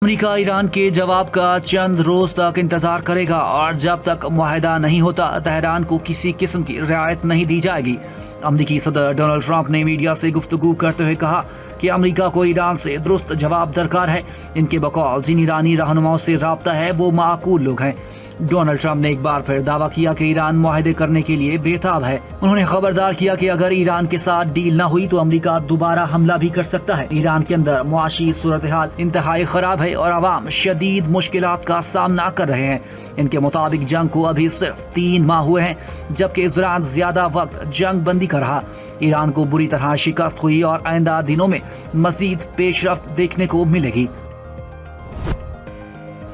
امریکہ ایران کے جواب کا چند روز تک انتظار کرے گا اور جب تک معاہدہ نہیں ہوتا تہران کو کسی قسم کی رعایت نہیں دی جائے گی۔ امریکی صدر ڈونلڈ ٹرمپ نے میڈیا سے گفتگو کرتے ہوئے کہا کہ امریکہ کو ایران سے درست جواب درکار ہے۔ ان کے بقول جن ایرانی رہنماؤں سے رابطہ ہے وہ معقول لوگ ہیں۔ ڈونلڈ ٹرمپ نے ایک بار پھر دعویٰ کیا کہ ایران معاہدے کرنے کے لیے بےتاب ہے۔ انہوں نے خبردار کیا کہ اگر ایران کے ساتھ ڈیل نہ ہوئی تو امریکہ دوبارہ حملہ بھی کر سکتا ہے۔ ایران کے اندر معاشی صورتحال انتہائی خراب ہے اور عوام شدید مشکلات کا سامنا کر رہے ہیں۔ ان کے مطابق جنگ کو ابھی صرف 3 ماہ ہوئے ہیں، جبکہ اس دوران زیادہ وقت جنگ بندی کا رہا۔ ایران کو بری طرح شکست ہوئی اور آئندہ دنوں میں مزید پیش رفت دیکھنے کو ملے گی۔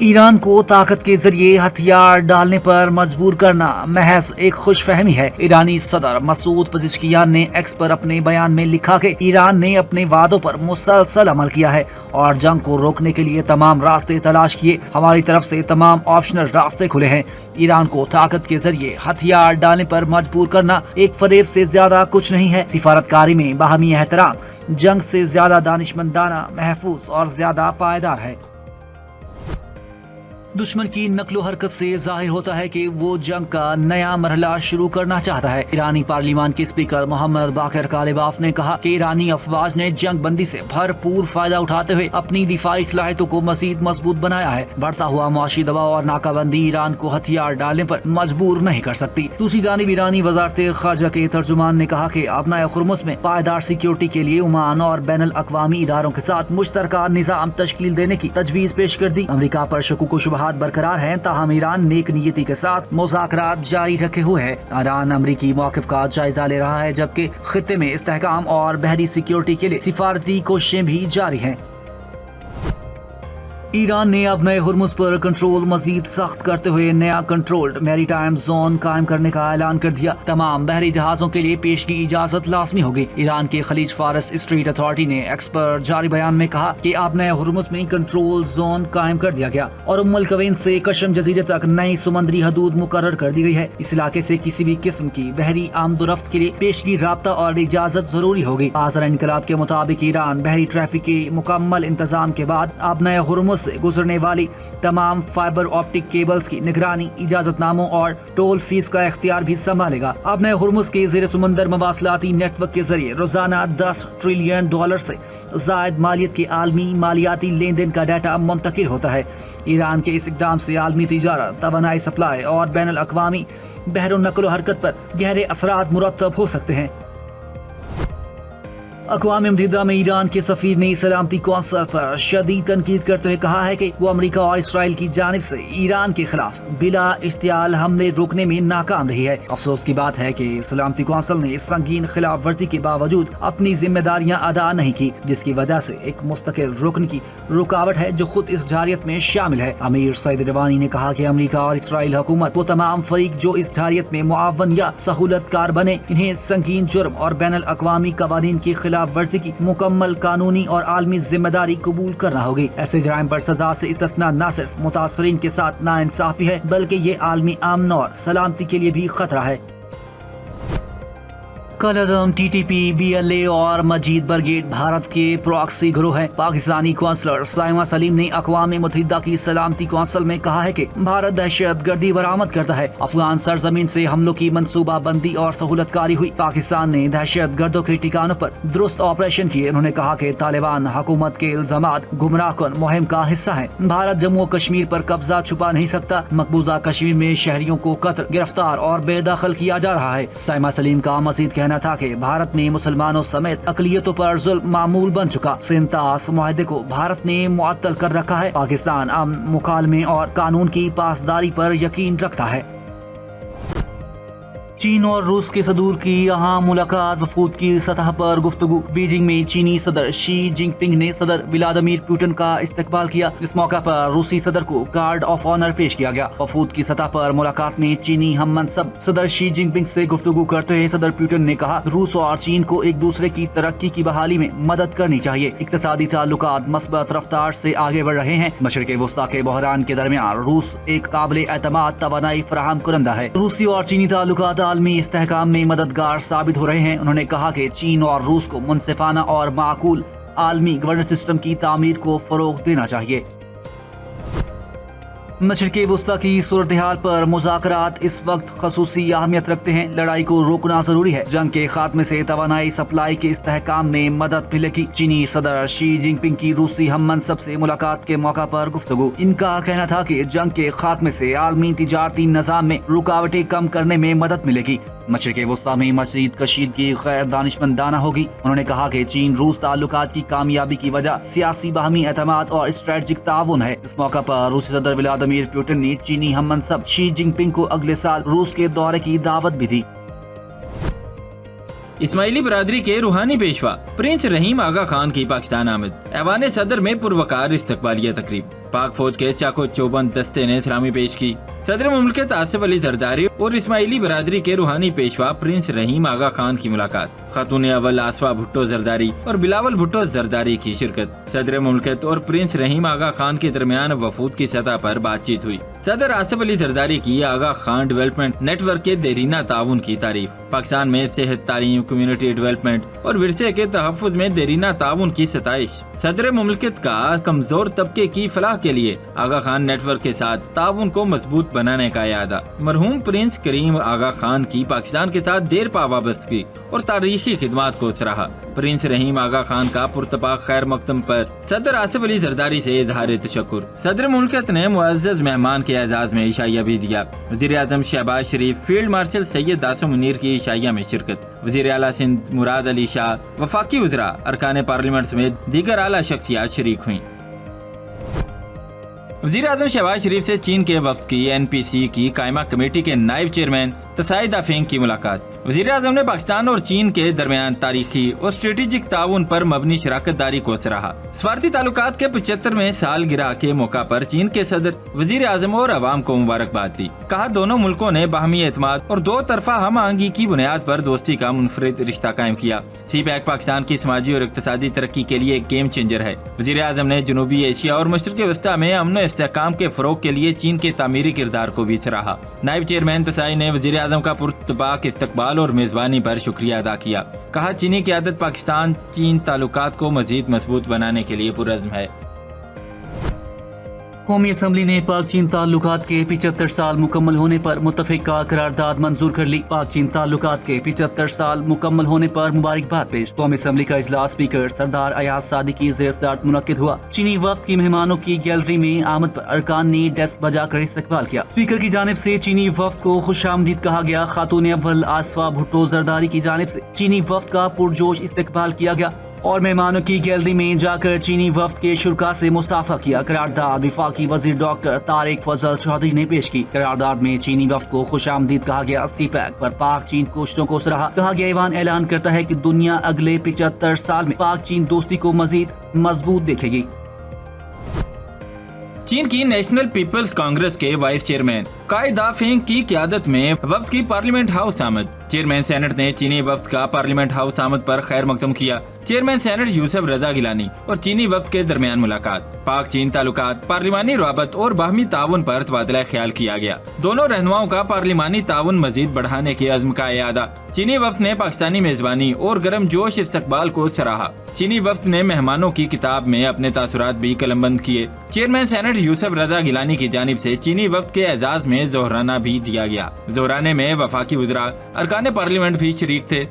ایران کو طاقت کے ذریعے ہتھیار ڈالنے پر مجبور کرنا محض ایک خوش فہمی ہے۔ ایرانی صدر مسعود پزشکیان نے ایکس پر اپنے بیان میں لکھا کہ ایران نے اپنے وعدوں پر مسلسل عمل کیا ہے اور جنگ کو روکنے کے لیے تمام راستے تلاش کیے۔ ہماری طرف سے تمام آپشنل راستے کھلے ہیں۔ ایران کو طاقت کے ذریعے ہتھیار ڈالنے پر مجبور کرنا ایک فریب سے زیادہ کچھ نہیں ہے۔ سفارتکاری میں باہمی احترام جنگ سے زیادہ دانشمندانہ، محفوظ اور زیادہ پائیدار ہے۔ دشمن کی نقل و حرکت سے ظاہر ہوتا ہے کہ وہ جنگ کا نیا مرحلہ شروع کرنا چاہتا ہے۔ ایرانی پارلیمان کے اسپیکر محمد باقر کالباف نے کہا کہ ایرانی افواج نے جنگ بندی سے بھرپور فائدہ اٹھاتے ہوئے اپنی دفاعی صلاحیتوں کو مزید مضبوط بنایا ہے۔ بڑھتا ہوا معاشی دباؤ اور ناکہ بندی ایران کو ہتھیار ڈالنے پر مجبور نہیں کر سکتی۔ دوسری جانب ایرانی وزارت خارجہ کے ترجمان نے کہا کہ ابنائے ہرمز میں پائیدار سیکیورٹی کے لیے عمان اور بین الاقوامی اداروں کے ساتھ مشترکہ نظام تشکیل دینے کی تجویز پیش کر دی۔ امریکہ پر شکوک و شبہات برقرار ہیں، تاہم ایران نیک نیتی کے ساتھ مذاکرات جاری رکھے ہوئے ہے۔ ایران امریکی موقف کا جائزہ لے رہا ہے، جبکہ خطے میں استحکام اور بحری سیکیورٹی کے لیے سفارتی کوششیں بھی جاری ہیں۔ ایران نے ابنائے ہرمز پر کنٹرول مزید سخت کرتے ہوئے نیا کنٹرولڈ میری ٹائم زون قائم کرنے کا اعلان کر دیا۔ تمام بحری جہازوں کے لیے پیشگی اجازت لازمی ہوگی۔ ایران کے خلیج فارس اسٹریٹ اتھارٹی نے ایکس پر جاری بیان میں کہا کہ ابنائے ہرمز میں کنٹرول زون قائم کر دیا گیا اور القوین سے کشم جزیرے تک نئی سمندری حدود مقرر کر دی گئی ہے۔ اس علاقے سے کسی بھی قسم کی بحری آمد و رفت کے لیے پیشگی رابطہ اور اجازت ضروری ہوگی۔ آذر انقلاب کے مطابق ایران بحری ٹریفک کے مکمل انتظام کے بعد ابنائے ہرمز سے گزرنے والی تمام فائبر آپٹک کیبلز کی نگرانی، اجازت ناموں اور ٹول فیس کا اختیار بھی سنبھالے گا۔ ابنائے ہرمز کے زیر سمندر مواصلاتی نیٹ ورک کے ذریعے روزانہ $10 ٹریلین سے زائد مالیت کے عالمی مالیاتی لین دین کا ڈیٹا منتقل ہوتا ہے۔ ایران کے اس اقدام سے عالمی تجارت، توانائی سپلائی اور بین الاقوامی بحر و نقل و حرکت پر گہرے اثرات مرتب ہو سکتے ہیں۔ اقوام متحدہ میں ایران کے سفیر نے سلامتی کونسل پر شدید تنقید کرتے ہوئے کہا ہے کہ وہ امریکہ اور اسرائیل کی جانب سے ایران کے خلاف بلا اشتعال حملے روکنے میں ناکام رہی ہے۔ افسوس کی بات ہے کہ سلامتی کونسل نے سنگین خلاف ورزی کے باوجود اپنی ذمہ داریاں ادا نہیں کی، جس کی وجہ سے ایک مستقل رکن کی رکاوٹ ہے جو خود اس جارحیت میں شامل ہے۔ امیر سعید روانی نے کہا کہ امریکہ اور اسرائیل حکومت وہ تمام فریق جو اس جارحیت میں معاون یا سہولت کار بنے، انہیں سنگین جرم اور بین الاقوامی قوانین کی خلاف ورزی کی مکمل قانونی اور عالمی ذمہ داری قبول کرنا ہوگی۔ ایسے جرائم پر سزا سے استثناء نہ صرف متاثرین کے ساتھ ناانصافی ہے بلکہ یہ عالمی امن اور سلامتی کے لیے بھی خطرہ ہے۔ کالعدم ٹی ٹی پی، بی ایل اے اور مجید برگیڈ بھارت کے پراکسی گروہ ہیں۔ پاکستانی کونسلر سائمہ سلیم نے اقوام متحدہ کی سلامتی کونسل میں کہا ہے کہ بھارت دہشت گردی برآمد کرتا ہے۔ افغان سرزمین سے حملوں کی منصوبہ بندی اور سہولت کاری ہوئی۔ پاکستان نے دہشت گردوں کے ٹھکانوں پر درست آپریشن کیے۔ انہوں نے کہا کہ طالبان حکومت کے الزامات گمراہ کن مہم کا حصہ ہیں۔ بھارت جموں و کشمیر پر قبضہ چھپا نہیں سکتا۔ مقبوضہ کشمیر میں شہریوں کو قتل، گرفتار اور بے دخل کیا جا رہا ہے۔ سائمہ سلیم کا مزید کہنا تھا کہ بھارت نے مسلمانوں سمیت اقلیتوں پر ظلم معمول بن چکا۔ سینتاس معاہدے کو بھارت نے معطل کر رکھا ہے۔ پاکستان امن، مکالمے اور قانون کی پاسداری پر یقین رکھتا ہے۔ چین اور روس کے صدور کی اہم ملاقات، وفود کی سطح پر گفتگو۔ بیجنگ میں چینی صدر شی جن پنگ نے صدر ولادیمیر پوٹن کا استقبال کیا۔ اس موقع پر روسی صدر کو گارڈ آف آنر پیش کیا گیا۔ وفود کی سطح پر ملاقات میں چینی ہم منصب صدر شی جن پنگ سے گفتگو کرتے ہوئے صدر پوٹن نے کہا روس اور چین کو ایک دوسرے کی ترقی کی بحالی میں مدد کرنی چاہیے۔ اقتصادی تعلقات مثبت رفتار سے آگے بڑھ رہے ہیں۔ مشرق وسطیٰ کے بحران کے درمیان روس ایک قابل اعتماد توانائی فراہم کنندہ ہے۔ روسی اور چینی تعلقات عالمی استحکام میں مددگار ثابت ہو رہے ہیں۔ انہوں نے کہا کہ چین اور روس کو منصفانہ اور معقول عالمی گورننس سسٹم کی تعمیر کو فروغ دینا چاہیے۔ مشرق وسطی کی صورتحال پر مذاکرات اس وقت خصوصی اہمیت رکھتے ہیں۔ لڑائی کو روکنا ضروری ہے۔ جنگ کے خاتمے سے توانائی سپلائی کے استحکام میں مدد ملے گی۔ چینی صدر شی جن پنگ کی روسی ہم منصب سے ملاقات کے موقع پر گفتگو۔ ان کا کہنا تھا کہ جنگ کے خاتمے سے عالمی تجارتی نظام میں رکاوٹیں کم کرنے میں مدد ملے گی۔ مشرق وسطی میں مزید کشیدگی غیر دانشمندانہ ہوگی۔ انہوں نے کہا کہ چین روس تعلقات کی کامیابی کی وجہ سیاسی باہمی اعتماد اور اسٹریٹجک تعاون ہے۔ اس موقع پر روسی صدر ولادیمیر پوٹن نے چینی ہم منصب شی جن پنگ کو اگلے سال روس کے دورے کی دعوت بھی دی۔ اسماعیلی برادری کے روحانی پیشوا پرنس رحیم آغا خان کی پاکستان آمد۔ ایوان صدر میں پروقار استقبالیہ تقریب۔ پاک فوج کے چاقو چوبند دستے نے سلامی پیش کی۔ صدر مملکت آصف علی زرداری اور اسماعیلی برادری کے روحانی پیشوا پرنس رحیم آغا خان کی ملاقات۔ خاتون اول آصفہ بھٹو زرداری اور بلاول بھٹو زرداری کی شرکت۔ صدر مملکت اور پرنس رحیم آغا خان کے درمیان وفود کی سطح پر بات چیت ہوئی۔ صدر آصف علی زرداری کی آغا خان ڈیولپمنٹ نیٹ ورک کے دیرینہ تعاون کی تعریف۔ پاکستان میں صحت، تعلیم، کمیونٹی ڈیولپمنٹ اور ورثے کے تحفظ میں دیرینہ تعاون کی ستائش۔ صدر مملکت کا کمزور طبقے کی فلاح کے لیے آغا خان نیٹ ورک کے ساتھ تعاون کو مضبوط بنانے کا اعادہ۔ مرحوم پرنس کریم آغا خان کی پاکستان کے ساتھ دیر پا وابستگی اور تاریخی خدمات کو سراہا۔ پرنس رحیم آغا خان کا پرتپاک خیر مقدم پر صدر آصف علی زرداری سے اظہار تشکر۔ صدر مملکت نے معزز مہمان کے اعزاز میں عشائیہ بھی دیا۔ وزیر اعظم شہباز شریف، فیلڈ مارشل سید داسم منیر کی عشائیہ میں شرکت۔ وزیر اعلیٰ سندھ مراد علی شاہ، وفاقی وزراء، ارکان پارلیمنٹ سمیت دیگر اعلیٰ شخصیات شریک ہوئیں۔ وزیر اعظم شہباز شریف سے چین کے وفد کی NPC کی قائمہ کمیٹی کے نائب چیئرمین تسائی دافینگ کی ملاقات۔ وزیر اعظم نے پاکستان اور چین کے درمیان تاریخی اور اسٹریٹجک تعاون پر مبنی شراکت داری کو سراہا۔ سفارتی تعلقات کے 75ویں سالگرہ کے موقع پر چین کے صدر وزیر اعظم اور عوام کو مبارکباد دی۔ کہا دونوں ملکوں نے باہمی اعتماد اور دو طرفہ ہم آہنگی کی بنیاد پر دوستی کا منفرد رشتہ قائم کیا۔ سی پیک پاکستان کی سماجی اور اقتصادی ترقی کے لیے ایک گیم چینجر ہے۔ وزیر اعظم نے جنوبی ایشیا اور مشرق وسطی میں امن و استحکام کے فروغ کے لیے چین کے تعمیری کردار کو بھی سراہا۔ نائب چیئرمین تسائی نے وزیر اعظم کا پرتپاک استقبال اور میزبانی پر شکریہ ادا کیا۔ کہا چینی قیادت پاکستان چین تعلقات کو مزید مضبوط بنانے کے لیے پرعزم ہے۔ قومی اسمبلی نے پاک چین تعلقات کے 75 سال مکمل ہونے پر متفقہ قرارداد منظور کر لی۔ پاک چین تعلقات کے 75 سال مکمل ہونے پر مبارکباد پیش۔ قومی اسمبلی کا اجلاس اسپیکر سردار ایاز صادقی کی زیر صدارت منعقد ہوا۔ چینی وفد کی مہمانوں کی گیلری میں آمد پر ارکان نے ڈیسک بجا کر استقبال کیا۔ اسپیکر کی جانب سے چینی وفد کو خوش آمدید کہا گیا۔ خاتون اول آصفہ بھٹو زرداری کی جانب سے چینی وفد کا پرجوش استقبال کیا گیا اور مہمانوں کی گیلری میں جا کر چینی وفد کے شرکاء سے مصافحہ کیا۔ قرارداد وفاقی وزیر ڈاکٹر طارق فضل چودھری نے پیش کی۔ قرارداد میں چینی وفد کو خوش آمدید کہا گیا۔ سی پیک پر پاک چین کوششوں کو سراہا۔ کہا گیا ایوان اعلان کرتا ہے کہ دنیا اگلے 75 سال میں پاک چین دوستی کو مزید مضبوط دیکھے گی۔ چین کی نیشنل پیپلز کانگریس کے وائس چیئرمین قائد دافینگ کی قیادت میں وفد کی پارلیمنٹ ہاؤس آمد۔ چیئرمین سینٹ نے چینی وفد کا پارلیمنٹ ہاؤس آمد پر خیر مقدم کیا۔ چیئرمین سینٹ یوسف رضا گیلانی اور چینی وفد کے درمیان ملاقات۔ پاک چین تعلقات، پارلیمانی روابط اور باہمی تعاون پر تبادلہ خیال کیا گیا۔ دونوں رہنماؤں کا پارلیمانی تعاون مزید بڑھانے کے عزم کا اعادہ۔ چینی وفد نے پاکستانی میزبانی اور گرم جوش استقبال کو سراہا۔ چینی وفد نے مہمانوں کی کتاب میں اپنے تاثرات بھی قلم بند کیے۔ چیئرمین سینٹ یوسف رضا گیلانی کی جانب سے چینی وفد کے اعزاز میں زہرانہ بھی دیا گیا۔ زہرانے میں وفاقی وزراء، ارکان پارلیمنٹ بھی شریک تھے۔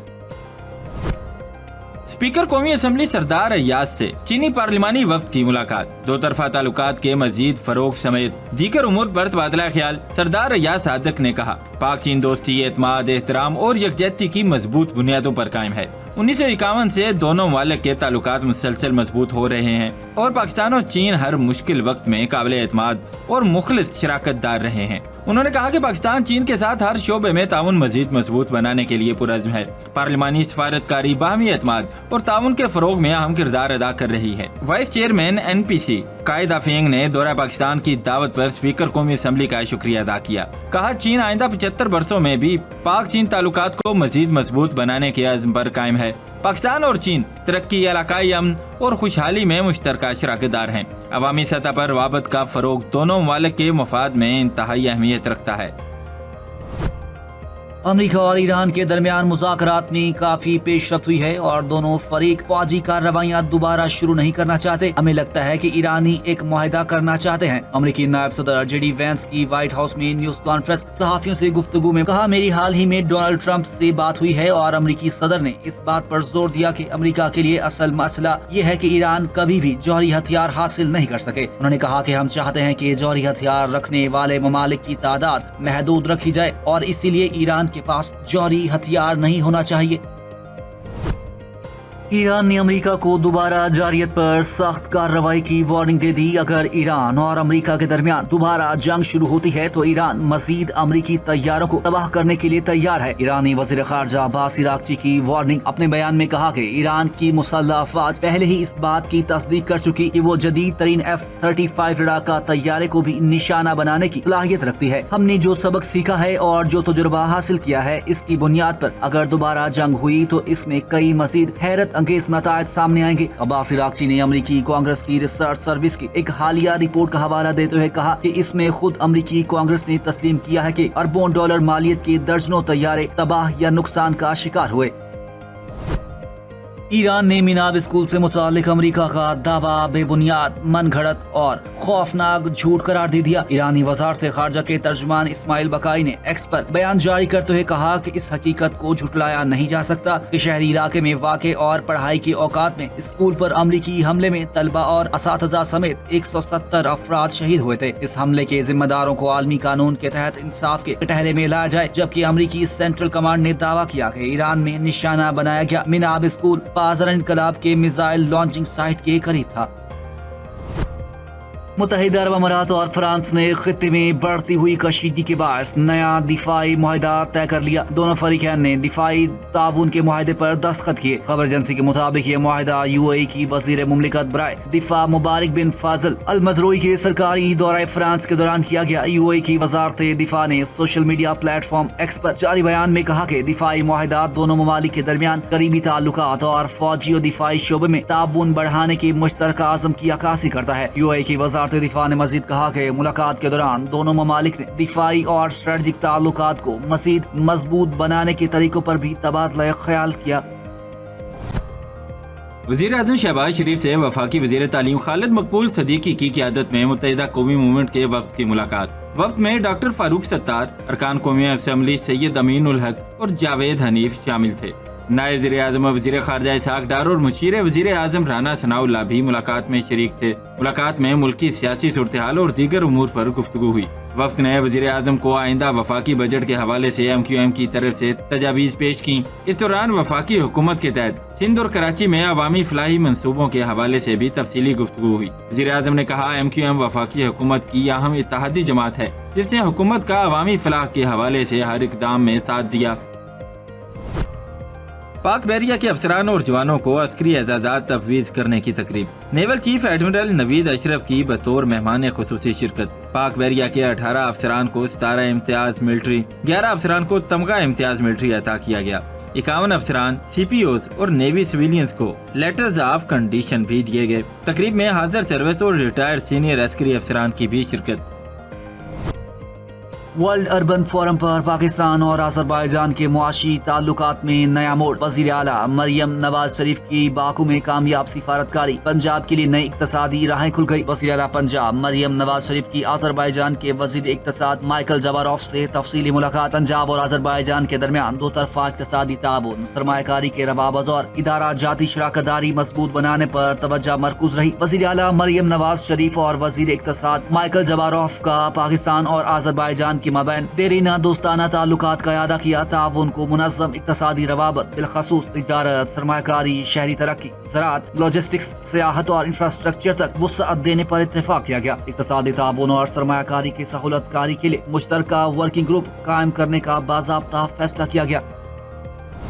اسپیکر قومی اسمبلی سردار ایاز سے چینی پارلیمانی وفد کی ملاقات۔ دو طرفہ تعلقات کے مزید فروغ سمیت دیگر امور پر تبادلہ خیال۔ سردار ایاز صادق نے کہا پاک چین دوستی اعتماد، احترام اور یکجہتی کی مضبوط بنیادوں پر قائم ہے۔ 1951 سے دونوں ممالک کے تعلقات مسلسل مضبوط ہو رہے ہیں اور پاکستان اور چین ہر مشکل وقت میں قابل اعتماد اور مخلص شراکت دار رہے ہیں۔ انہوں نے کہا کہ پاکستان چین کے ساتھ ہر شعبے میں تعاون مزید مضبوط بنانے کے لیے پرعزم ہے۔ پارلیمانی سفارتکاری باہمی اعتماد اور تعاون کے فروغ میں اہم کردار ادا کر رہی ہے۔ وائس چیئرمین NPC قائد دافینگ نے دورہ پاکستان کی دعوت پر اسپیکر قومی اسمبلی کا شکریہ ادا کیا۔ کہا چین آئندہ 75 برسوں میں بھی پاک چین تعلقات کو مزید مضبوط بنانے کے عزم پر قائم ہے۔ پاکستان اور چین ترقی، علاقائی امن اور خوشحالی میں مشترکہ شراکت دار ہیں۔ عوامی سطح پر روابط کا فروغ دونوں ممالک کے مفاد میں انتہائی اہمیت رکھتا ہے۔ امریکہ اور ایران کے درمیان مذاکرات میں کافی پیش رفت ہوئی ہے اور دونوں فریق فوجی کارروائیاں دوبارہ شروع نہیں کرنا چاہتے. ہمیں لگتا ہے کہ ایرانی ایک معاہدہ کرنا چاہتے ہیں. امریکی نائب صدر جے ڈی وینس کی وائٹ ہاؤس میں نیوز کانفرنس صحافیوں سے گفتگو میں کہا، میری حال ہی میں ڈونلڈ ٹرمپ سے بات ہوئی ہے اور امریکی صدر نے اس بات پر زور دیا کہ امریکہ کے لیے اصل مسئلہ یہ ہے کہ ایران کبھی بھی جوہری ہتھیار حاصل نہیں کر سکے. انہوں نے کہا کہ ہم چاہتے ہیں کہ جوہری ہتھیار رکھنے والے ممالک کی تعداد محدود رکھی جائے اور اسی لیے ایران کے پاس جوہری ہتھیار نہیں ہونا چاہیے. ایران نے امریکہ کو دوبارہ جارحیت پر سخت کارروائی کی وارننگ دے دی. اگر ایران اور امریکہ کے درمیان دوبارہ جنگ شروع ہوتی ہے تو ایران مزید امریکی طیاروں کو تباہ کرنے کے لیے تیار ہے. ایرانی وزیر خارجہ عباس عراقچی کی وارننگ. اپنے بیان میں کہا کہ ایران کی مسلح افواج پہلے ہی اس بات کی تصدیق کر چکی کہ وہ جدید ترین F-35 لڑاکا طیارے کو بھی نشانہ بنانے کی صلاحیت رکھتی ہے. ہم نے جو سبق سیکھا ہے اور جو تجربہ حاصل کیا ہے اس کی بنیاد پر اگر دوبارہ جنگ ہوئی تو اس میں کئی مزید حیرت انگیز نتائج سامنے آئیں گے. عباس عراقچی نے امریکی کانگریس کی ریسرچ سروس کی ایک حالیہ رپورٹ کا حوالہ دیتے ہوئے کہا کہ اس میں خود امریکی کانگریس نے تسلیم کیا ہے کہ اربوں ڈالر مالیت کے درجنوں طیارے تباہ یا نقصان کا شکار ہوئے. ایران نے میناب اسکول سے متعلق امریکہ کا دعویٰ بے بنیاد، من گھڑت اور خوفناک جھوٹ قرار دے دیا. ایرانی وزارت خارجہ کے ترجمان اسماعیل بقائی نے ایکس پر بیان جاری کرتے ہوئے کہا کہ اس حقیقت کو جھٹلایا نہیں جا سکتا کہ شہری علاقے میں واقع اور پڑھائی کے اوقات میں اسکول پر امریکی حملے میں طلبہ اور اساتذہ سمیت 170 افراد شہید ہوئے تھے. اس حملے کے ذمہ داروں کو عالمی قانون کے تحت انصاف کے کٹہرے میں لایا جائے، جبکہ امریکی سینٹرل کمانڈ نے دعویٰ کیا کہ ایران میں نشانہ بنایا گیا میناب اسکول بازار انقلاب کے میزائل لانچنگ سائٹ کے قریب تھا. متحدہ عرب امارات اور فرانس نے خطے میں بڑھتی ہوئی کشیدگی کے باعث نیا دفاعی معاہدہ طے کر لیا. دونوں فریقین نے دفاعی تعاون کے معاہدے پر دستخط کیے. خبر ایجنسی کے مطابق یہ معاہدہ UAE کی وزیر مملکت برائے دفاع مبارک بن فاضل المزروعی کے سرکاری دورہ فرانس کے دوران کیا گیا. UAE کی وزارت دفاع نے سوشل میڈیا پلیٹ فارم ایکس پر جاری بیان میں کہا کہ دفاعی معاہدہ دونوں ممالک کے درمیان قریبی تعلقات اور فوجی و دفاعی شعبے میں تعاون بڑھانے کی مشترکہ عزم کی عکاسی کرتا ہے. UAE کی وزارت دفاع نے مزید کہا کہ ملاقات کے دوران دونوں ممالک نے دفاعی اور اسٹریٹجک تعلقات کو مزید مضبوط بنانے کے طریقوں پر بھی تبادلہ خیال کیا. وزیر اعظم شہباز شریف سے وفاقی وزیر تعلیم خالد مقبول صدیقی کی قیادت میں متحدہ قومی موومنٹ کے وفد کی ملاقات. وفد میں ڈاکٹر فاروق ستار، ارکان قومی اسمبلی سید امین الحق اور جاوید حنیف شامل تھے. نائب وزیر اعظم وزیر خارجہ اسحاق ڈار اور مشیر وزیر اعظم رانا ثناء اللہ بھی ملاقات میں شریک تھے. ملاقات میں ملکی سیاسی صورتحال اور دیگر امور پر گفتگو ہوئی. وفد نے وزیر اعظم کو آئندہ وفاقی بجٹ کے حوالے سے MQM کی طرف سے تجاویز پیش کی. اس دوران وفاقی حکومت کے تحت سندھ اور کراچی میں عوامی فلاحی منصوبوں کے حوالے سے بھی تفصیلی گفتگو ہوئی. وزیر اعظم نے کہا MQM وفاقی حکومت کی اہم اتحادی جماعت ہے جس نے حکومت کا عوامی فلاح کے حوالے سے ہر اقدام میں ساتھ دیا. پاک بحریہ کے افسران اور جوانوں کو عسکری اعزازات تفویض کرنے کی تقریب. نیول چیف ایڈمرل نوید اشرف کی بطور مہمان خصوصی شرکت. پاک بحریہ کے 18 افسران کو 17 امتیاز ملٹری، 11 افسران کو تمغہ امتیاز ملٹری عطا کیا گیا. 51 افسران، CPOs اور نیوی سویلینز کو لیٹرز آف کنڈیشن بھی دیے گئے. تقریب میں حاضر سروس اور ریٹائرڈ سینئر عسکری افسران کی بھی شرکت. ورلڈ اربن فورم پر پاکستان اور آذربائیجان کے معاشی تعلقات میں نیا موڑ. وزیر اعلیٰ مریم نواز شریف کی باکو میں کامیاب سفارتکاری. پنجاب کے لیے نئی اقتصادی راہیں کھل گئی. وزیر اعلیٰ پنجاب مریم نواز شریف کی آذربائیجان کے وزیر اقتصاد مائیکل جباروف سے تفصیلی ملاقات. پنجاب اور آذربائیجان کے درمیان دو طرفہ اقتصادی تعاون، سرمایہ کاری کے روابط اور ادارہ جاتی شراکت داری مضبوط بنانے پر توجہ مرکوز رہی. وزیر اعلیٰ مریم نواز شریف اور وزیر اقتصاد مائیکل جباروف کا پاکستان اور آذربائیجان کے مابین دیرینہ دوستانہ تعلقات کا اعادہ کیا. تعاون کو منظم اقتصادی روابط بالخصوص تجارت، سرمایہ کاری، شہری ترقی، زراعت، لاجسٹکس، سیاحت اور انفراسٹرکچر تک وسعت دینے پر اتفاق کیا گیا. اقتصادی تعاون اور سرمایہ کاری کی سہولت کاری کے لیے مشترکہ ورکنگ گروپ قائم کرنے کا باضابطہ فیصلہ کیا گیا.